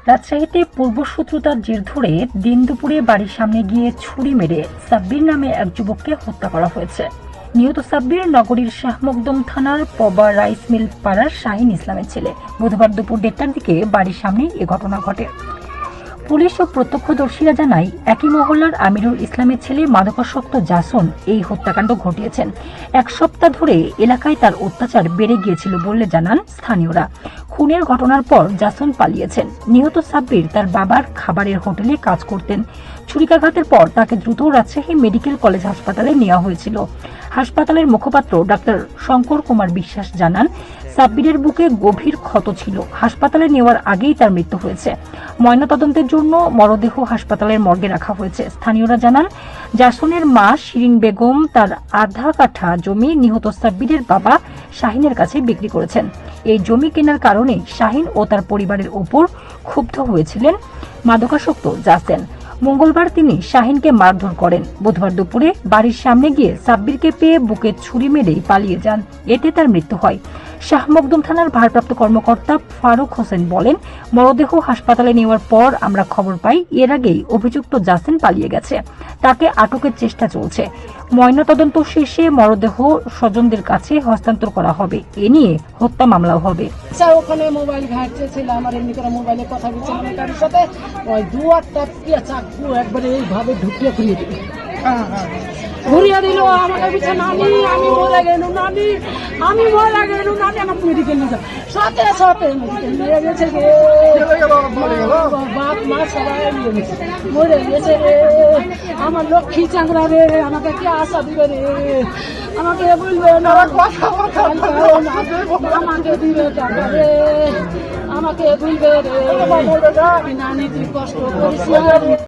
রাজশাহীতে পূর্বশত্রুতার জের ধরে দিন দুপুরে বাড়ির সামনে গিয়ে ছুরি মেরে সাব্বির নামে এক যুবককে হত্যা করা হয়েছে। নিহত সাব্বির নগরীর শাহ মখদুম থানার পবা রাইস মিল পাড়ার শাহিন ইসলামের ছেলে। বুধবার দুপুর 1টার দিকে বাড়ির সামনে এ ঘটনা ঘটে। পুলিশ ও প্রত্যক্ষদর্শীরা জানায়, একই মহল্লার আমিরুল ইসলামের ছেলে মাদকাসক্ত জাসন এই হত্যাকাণ্ড ঘটিয়েছেন। এক সপ্তাহ ধরে এলাকায় তার অত্যাচার বেড়ে গিয়েছিল বলে জানান স্থানীয়রা। খুনের ঘটনার পর জাসন পালিয়েছেন। নিহত সাব্বির তার বাবার খাবারের হোটেলে কাজ করতেন। ছুরিকাঘাতের পর তাকে দ্রুত রাজশাহী মেডিকেল কলেজ হাসপাতালে নেওয়া হয়েছিল। হাসপাতালের মুখপাত্র ডাক্তার শঙ্কর কুমার বিশ্বাস জানান, সাব্বিরের বুকে গভীর ক্ষত ছিল। হাসপাতালে নেওয়ার আগেই তার মৃত্যু হয়েছে। ময়নাতদন্তের জন্য মরদেহ হাসপাতালের মর্গে রাখা হয়েছে। স্থানীয়রা জানান, জাসনের মা শিরিন বেগম তার আধা কাঠা জমি নিহত সাব্বিরের বাবা শাহিনের কাছে বিক্রি করেছেন। এই জমি কেনার কারণে শাহিন ও তার পরিবারের ওপর ক্ষুব্ধ হয়েছিলেন মাদকাসক্ত জাসেন। মঙ্গলবার তিনি শাহিনকে মারধর করেন। বুধবার দুপুরে বাড়ির সামনে গিয়ে সাব্বিরকে পেয়ে বুকে ছুরি মেরেই পালিয়ে যান। এতে তার মৃত্যু হয়। শাহ মখদুম থানার ভারপ্রাপ্ত কর্মকর্তা ফারুক হোসেন বলেন, মরদেহ হাসপাতালে নেওয়ার পর আমরা খবর পাই এর আগেই অভিযুক্ত জাসেন পালিয়ে গেছে। তাকে আটকের চেষ্টা চলছে। ময়নাতদন্ত শেষে মরদেহ স্বজনদের কাছে হস্তান্তর করা হবে। এ নিয়ে হত্যা মামলাও হবে। ওখানে মোবাইল ঘাটতেছিল, আমার এমনি করে মোবাইলে কথা বলছিলাম কারোর সাথে, ওই দু আটটা চাকু একবারে এইভাবে ঢুকিয়ে ঘুরিয়ে দিল। ঘুরিয়ে দিল আমাকে পিছিয়ে, নানি আমি মরে গেল, নানি আমি মরে গেল, নানি আমাকে মেডিকেল নিয়ে যাও। সাথে সাথে মেডিকেল নিয়ে গেছে রে, বাপ মা সবাই নিয়ে গেছে, মরে গেছে রে। আমার লক্ষ্মী চাংরা রে, আমাকে কে আশা দিবে রে, আমাকে বলবে না, আমাকে দিবে টাকা রে, আমাকে বলবে রে, নানি তুই কষ্ট করিস।